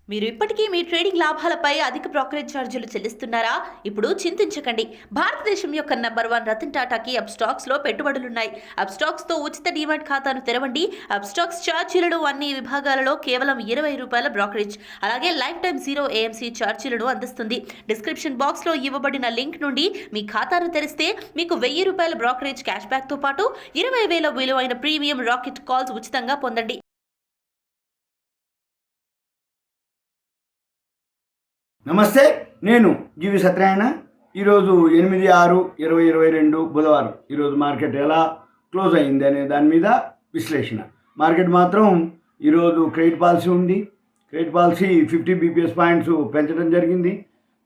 మీరు ఇప్పటికీ మీ ట్రేడింగ్ లాభాలపై అధిక బ్రోకరేజ్ ఛార్జీలు చెల్లిస్తున్నారా? ఇప్పుడు చింతించకండి. భారతదేశం యొక్క నంబర్ 1 రతన్ టాటాకి అప్స్టాక్స్ లో పెట్టుబడులున్నాయి. అప్స్టాక్స్ తో ఉచిత డీమాట్ ఖాతాను తెరవండి. అప్స్టాక్స్ ఛార్జీలను అన్ని విభాగాలలో కేవలం ₹20 బ్రోకరేజ్, అలాగే లైఫ్ టైం 0 ఏఎంసీ ఛార్జీలను అందిస్తుంది. డిస్క్రిప్షన్ బాక్స్ లో ఇవ్వబడిన లింక్ నుండి మీ ఖాతాను తెరిస్తే మీకు ₹1000 బ్రోకరేజ్ క్యాష్ బ్యాక్ తో పాటు 20,000 విలువైన ప్రీమియం రాకెట్ కాల్స్ ఉచితంగా పొందండి. నమస్తే, నేను జీవి సత్యనారాయణ. ఈరోజు 8/6/2022 బుధవారం. ఈరోజు మార్కెట్ ఎలా క్లోజ్ అయింది అనే దాని మీద విశ్లేషణ. మార్కెట్ మాత్రం ఈరోజు క్రెడిట్ పాలసీ ఉంది. క్రెడిట్ పాలసీ 50 బీపీఎస్ పాయింట్స్ పెంచడం జరిగింది.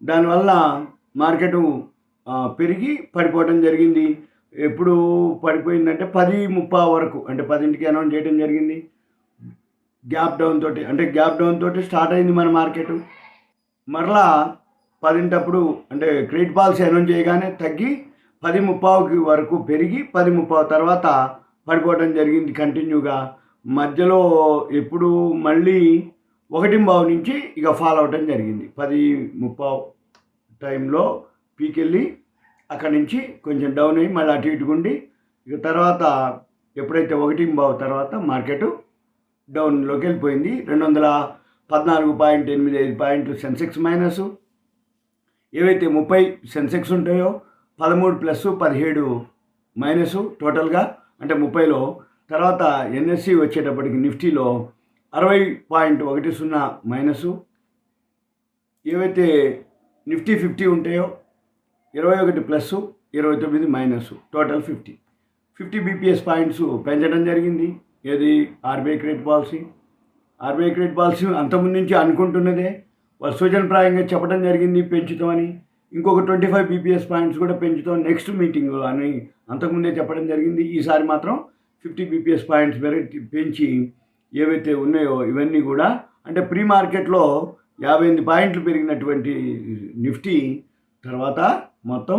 దానివల్ల మార్కెట్ పెరిగి పడిపోవడం జరిగింది. ఎప్పుడు పడిపోయిందంటే 10:30 వరకు, అంటే 10ంటికి అనౌన్స్ చేయడం జరిగింది. గ్యాప్ డౌన్ తోటి స్టార్ట్ అయింది మన మార్కెట్. మరలా 10 అంటే క్రెడిట్ పాలసీ అనౌన్స్ చేయగానే తగ్గి 10:30 వరకు పెరిగి 10:30 తర్వాత పడిపోవడం జరిగింది కంటిన్యూగా. మధ్యలో ఎప్పుడు మళ్ళీ 1:15 నుంచి ఇక ఫాల్ అవటం జరిగింది. 10:30 టైంలో పీక్ వెళ్ళి అక్కడి నుంచి కొంచెం డౌన్ అయ్యి మళ్ళీ అటు ఇటుకుండి ఇక తర్వాత ఎప్పుడైతే 1:15 తర్వాత మార్కెట్ డౌన్లోకి వెళ్ళిపోయింది. 214.85 పాయింట్లు సెన్సెక్స్ మైనస్. ఏవైతే 30 సెన్సెక్స్ ఉంటాయో 13 ప్లస్ 17 మైనస్ టోటల్గా, అంటే 30లో. తర్వాత ఎన్ఎస్సి వచ్చేటప్పటికి నిఫ్టీలో 60.10 మైనస్. ఏవైతే నిఫ్టీ 50 ఉంటాయో 21 plus 29 minus, total 50 BPS points పెంచడం జరిగింది. ఏది ఆర్బీఐ క్రెడిట్ పాలసీ అంతకుముందు నుంచి అనుకుంటున్నదే, వాళ్ళు సూచనప్రాయంగా చెప్పడం జరిగింది పెంచుతామని. ఇంకొక 25 బీపీఎస్ పాయింట్స్ కూడా పెంచుతాం నెక్స్ట్ మీటింగ్ అని అంతకుముందే చెప్పడం జరిగింది. ఈసారి మాత్రం 50 బీపీఎస్ పాయింట్స్ పెంచి ఏవైతే ఉన్నాయో ఇవన్నీ కూడా, అంటే ప్రీ మార్కెట్లో 58 పాయింట్లు పెరిగినటువంటి నిఫ్టీ తర్వాత మొత్తం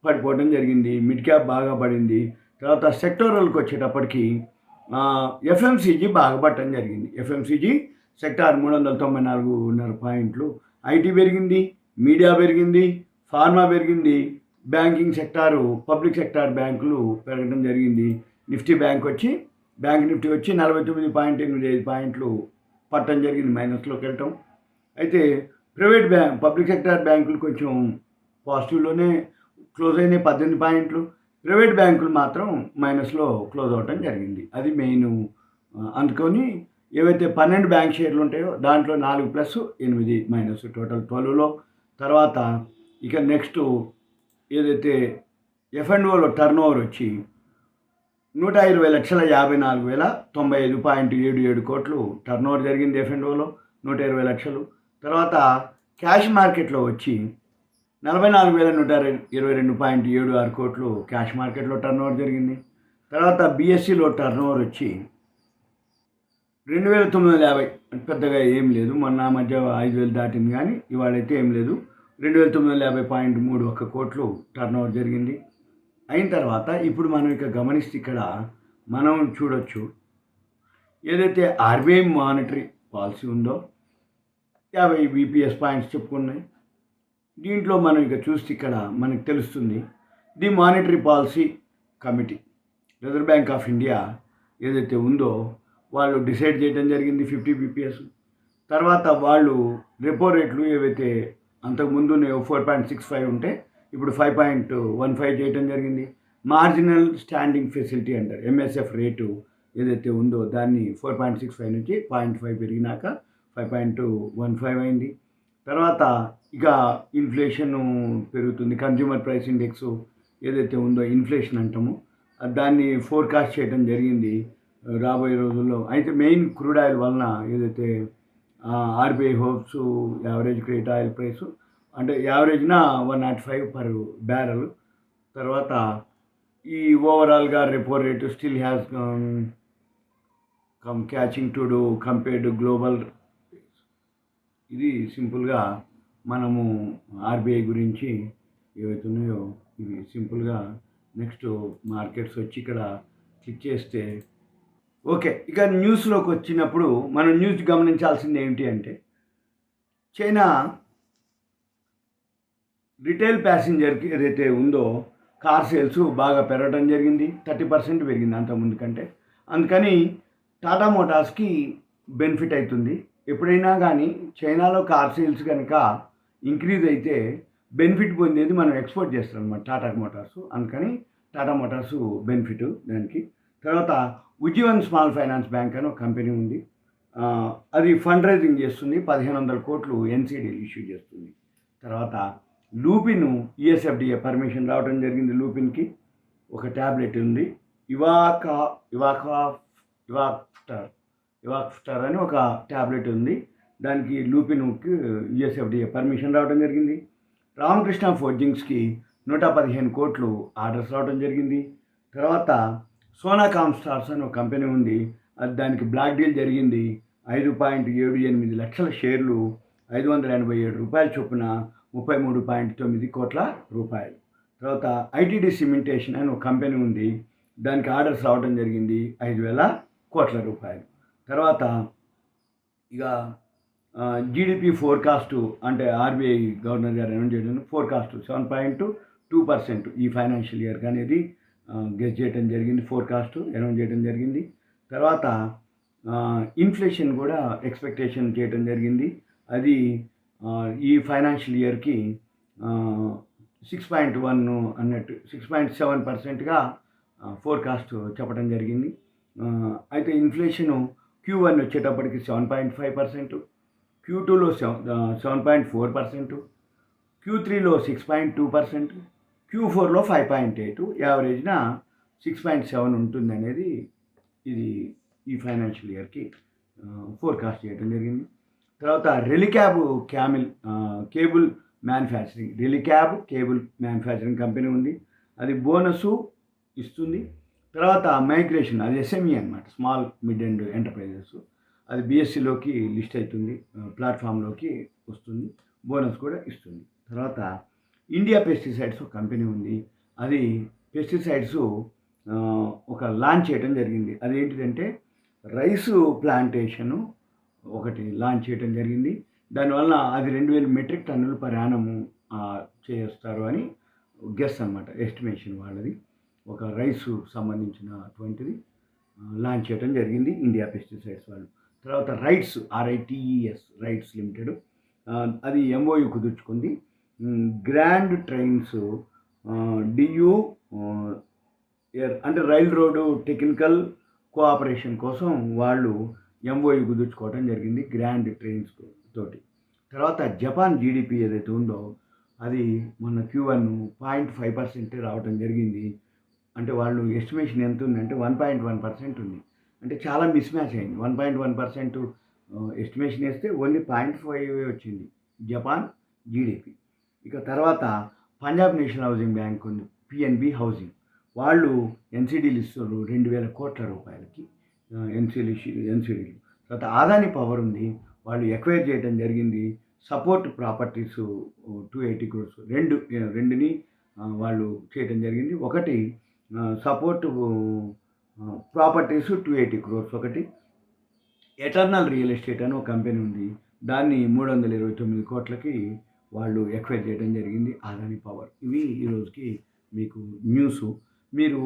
పడిపోవడం జరిగింది. మిడ్ క్యాప్ బాగా పడింది. తర్వాత సెక్టోరల్కి వచ్చేటప్పటికి ఎఫ్ఎంసీజీ బాగా పట్టడం జరిగింది. ఎఫ్ఎంసీజీ సెక్టార్ 394.5 పాయింట్లు. ఐటీ పెరిగింది, మీడియా పెరిగింది, ఫార్మా పెరిగింది, బ్యాంకింగ్ సెక్టారు, పబ్లిక్ సెక్టార్ బ్యాంకులు పెరగడం జరిగింది. బ్యాంక్ నిఫ్టీ వచ్చి 49.85 పాయింట్లు పట్టడం జరిగింది, మైనస్లోకి వెళ్ళటం. అయితే పబ్లిక్ సెక్టార్ బ్యాంకులు కొంచెం పాజిటివ్లోనే క్లోజ్ అయినాయి, 18 పాయింట్లు. ప్రైవేట్ బ్యాంకులు మాత్రం మైనస్లో క్లోజ్ అవ్వటం జరిగింది. అది మెయిన్. అందుకని ఏవైతే 12 బ్యాంక్ షేర్లు ఉంటాయో దాంట్లో 4 ప్లస్ 8 మైనస్, టోటల్ 12లో. తర్వాత ఇక నెక్స్ట్ ఏదైతే ఎఫ్ఎండ్ఓలో టర్న్ ఓవర్ వచ్చి 120,54,095.77 కోట్లు టర్న్ ఓవర్ జరిగింది ఎఫ్ఎండ్ఓలో, 120 లక్షలు. తర్వాత క్యాష్ మార్కెట్లో వచ్చి 44,122.76 కోట్లు క్యాష్ మార్కెట్లో టర్న్ ఓవర్ జరిగింది. తర్వాత బీఎస్సీలో టర్న్ ఓవర్ వచ్చి 2,950, పెద్దగా ఏం లేదు. మొన్న మధ్య 5,000 దాటింది, కానీ ఇవాళైతే ఏం లేదు. 2,950.31 కోట్లు టర్న్ ఓవర్ జరిగింది. అయిన తర్వాత ఇప్పుడు మనం ఇక గమనిస్తే ఇక్కడ మనం చూడొచ్చు, ఏదైతే ఆర్బీఐ మానిటరీ పాలసీ ఉందో 50 బీపీఎస్ పాయింట్స్ చెప్పుకున్నాయి. దీంట్లో మనం ఇక చూస్తే ఇక్కడ మనకు తెలుస్తుంది, the monetary policy committee, reserve bank of India ఏదైతే ఉందో వాళ్ళు డిసైడ్ చేయడం జరిగింది 50 బీపీఎస్. తర్వాత వాళ్ళు రెపో రేట్లు ఏవైతే అంతకుముందు 4.65 ఉంటే ఇప్పుడు 5.15 చేయడం జరిగింది. మార్జినల్ స్టాండింగ్ ఫెసిలిటీ అంటారు, ఎంఎస్ఎఫ్ రేటు ఏదైతే ఉందో దాన్ని 4.65 నుంచి 0.5 పెరిగినాక 5.15 అయింది. తర్వాత ఇక ఇన్ఫ్లేషన్ పెరుగుతుంది. కన్జ్యూమర్ ప్రైస్ ఇండెక్స్ ఏదైతే ఉందో ఇన్ఫ్లేషన్ అంటామో దాన్ని ఫోర్కాస్ట్ చేయడం జరిగింది రాబోయే రోజుల్లో. అయితే మెయిన్ క్రూడ్ ఆయిల్ వలన ఏదైతే RBI hopes average credit oil price, అంటే యావరేజ్న 105 పర్ బ్యారెల్. తర్వాత ఈ ఓవరాల్గా repo rate still has come catching to do compared global. ఇది సింపుల్గా మనము ఆర్బీఐ గురించి ఏవైతే ఉన్నాయో ఇవి సింపుల్గా. నెక్స్ట్ మార్కెట్స్ వచ్చి ఇక్కడ క్లిక్ చేస్తే ఓకే. ఇక న్యూస్లోకి వచ్చినప్పుడు మనం న్యూస్ గమనించాల్సింది ఏమిటి అంటే, చైనా రిటైల్ ప్యాసింజర్కి ఏదైతే ఉందో కార్ సేల్స్ బాగా పెరగడం జరిగింది, 30% పెరిగింది అంతకుముందు కంటే. అందుకని టాటా మోటార్స్కి బెనిఫిట్ అవుతుంది. ఎప్పుడైనా కానీ చైనాలో కార్ సేల్స్ కనుక ఇంక్రీజ్ అయితే బెనిఫిట్ పొందేది మనం ఎక్స్పోర్ట్ చేస్తాం అన్నమాట టాటా మోటార్స్. అందుకని టాటా మోటార్స్ బెనిఫిట్ దానికి. తర్వాత ఉజ్జీవన్ స్మాల్ ఫైనాన్స్ బ్యాంక్ అని ఒక కంపెనీ ఉంది. అది ఫండ్ రైజింగ్ చేస్తుంది, 1500 కోట్లు ఎన్సీడీలు ఇష్యూ చేస్తుంది. తర్వాత లూపిన్ ఈఎస్ఎఫ్డిఏ పర్మిషన్ రావడం జరిగింది. లూపిన్కి ఒక ట్యాబ్లెట్ ఉంది, ఇవాక్స్టర్ అని ఒక ట్యాబ్లెట్ ఉంది. దానికి లూపిన్కి ఈఎస్ఎఫ్డిఏ పర్మిషన్ రావడం జరిగింది. రామకృష్ణ ఫోర్జింగ్స్కి 115 కోట్లు ఆర్డర్స్ రావడం జరిగింది. తర్వాత సోనా కామ్స్టార్స్ అని ఒక కంపెనీ ఉంది, అది దానికి బ్లాక్ డీల్ జరిగింది. 5.78 లక్షల షేర్లు 587 రూపాయల చొప్పున 33.9 కోట్ల రూపాయలు. తర్వాత ఐటీడీ సిమెంటేషన్ అని ఒక కంపెనీ ఉంది, దానికి ఆర్డర్స్ రావడం జరిగింది 5,000 కోట్ల రూపాయలు. తర్వాత ఇక జీడిపి ఫోర్కాస్టు అంటే ఆర్బీఐ గవర్నర్ గారు అనౌన్స్ చేయడం ఫోర్కాస్ట్ 7.2% ఈ ఫైనాన్షియల్ ఇయర్కి అనేది గెస్ చేయడం జరిగింది, ఫోర్కాస్ట్ అనౌన్స్ చేయడం జరిగింది. తర్వాత ఇన్ఫ్లేషన్ కూడా ఎక్స్పెక్టేషన్ చేయడం జరిగింది, అది ఈ ఫైనాన్షియల్ ఇయర్కి 6.1 అన్నట్టు 6.7%గా ఫోర్కాస్ట్ చెప్పడం జరిగింది. అయితే ఇన్ఫ్లేషను Q1 వచ్చేటప్పటికి 7.5%, Q2లో 7.4%, Q3లో 6.2%, Q4లో 5.8, యావరేజ్న 6.7 ఉంటుంది అనేది ఇది ఈ ఫైనాన్షియల్ ఇయర్కి ఫోర్కాస్ట్ చేయడం జరిగింది. తర్వాత రెలిక్యాబ్ కేబుల్ మ్యానుఫ్యాక్చరింగ్ కంపెనీ ఉంది, అది బోనసు ఇస్తుంది. తర్వాత మైగ్రేషన్, అది ఎస్ఎంఈ అనమాట, స్మాల్ మిడ్ అండ్ ఎంటర్ప్రైజెస్, అది బిఎస్సిలోకి లిస్ట్ అవుతుంది, ప్లాట్ఫామ్లోకి వస్తుంది, బోనస్ కూడా ఇస్తుంది. తర్వాత ఇండియా పెస్టిసైడ్స్ ఒక కంపెనీ ఉంది, అది పెస్టిసైడ్స్ ఒక లాంచ్ చేయడం జరిగింది. అదేంటిదంటే రైసు ప్లాంటేషను ఒకటి లాంచ్ చేయడం జరిగింది. దానివల్ల అది 2000 మెట్రిక్ టన్నులు పర్ యానము చేస్తారు అని గెస్ అనమాట, ఎస్టిమేషన్ వాళ్ళది. ఒక రైసు సంబంధించినటువంటిది లాంచ్ చేయడం జరిగింది ఇండియా పెస్టిసైడ్స్ వాళ్ళు. తర్వాత RITES రైట్స్ లిమిటెడ్, అది MOU కుదుర్చుకుంది. గ్రాండ్ ట్రైన్స్ DU అంటే రైల్ రోడ్డు టెక్నికల్ కోఆపరేషన్ కోసం వాళ్ళు MOU కుదుర్చుకోవడం జరిగింది గ్రాండ్ ట్రైన్స్ తోటి. తర్వాత జపాన్ జీడిపి ఏదైతే ఉందో అది మన Q1 0.5% రావడం జరిగింది. అంటే వాళ్ళు ఎస్టిమేషన్ ఎంత ఉందంటే 1.1% ఉంది, అంటే చాలా మిస్ మ్యాచ్ అయింది. 1.1% ఎస్టిమేషన్ వేస్తే ఓన్లీ 0.5 వచ్చింది జపాన్ జీడిపి. ఇక తర్వాత పంజాబ్ నేషనల్ హౌసింగ్ బ్యాంక్ ఉంది, PNB హౌసింగ్, వాళ్ళు ఎన్సీడీలు ఇస్తారు 2000 కోట్ల రూపాయలకి ఎన్సీడీలు. తర్వాత ఆదాని పవర్ ఉంది, వాళ్ళు ఎక్వైర్ చేయడం జరిగింది. సపోర్ట్ ప్రాపర్టీస్ 280 crores, రెండుని వాళ్ళు చేయడం జరిగింది. ఒకటి సపోర్ట్ ప్రాపర్టీస్ 280 crores, ఒకటి ఎటర్నల్ రియల్ ఎస్టేట్ అని ఒక కంపెనీ ఉంది, దాన్ని 329 కోట్లకి వాళ్ళు ఎక్వైర్ చేయడం జరిగింది ఆదాని పవర్. ఇవి ఈరోజుకి మీకు న్యూస్. మీరు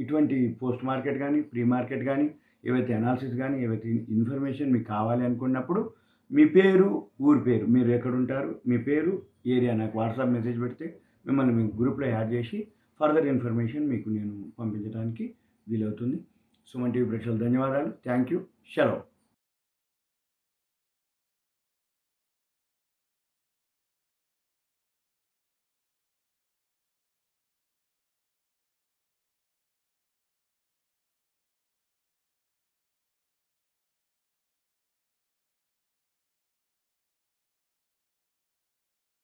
ఇటువంటి పోస్ట్ మార్కెట్ కానీ ప్రీ మార్కెట్ కానీ ఏవైతే అనాలిసిస్ కానీ ఏవైతే ఇన్ఫర్మేషన్ మీకు కావాలి అనుకున్నప్పుడు మీ పేరు, ఊరి పేరు, మీరు ఎక్కడుంటారు, మీ పేరు, ఏరియా నాకు వాట్సాప్ మెసేజ్ పెడితే మిమ్మల్ని మీ గ్రూప్లో యాడ్ చేసి ఫర్దర్ ఇన్ఫర్మేషన్ మీకు నేను పంపించడానికి వీలవుతుంది. సుమన్ టీవీ ప్రేక్షకులకు ధన్యవాదాలు. Thank you. సెలవు.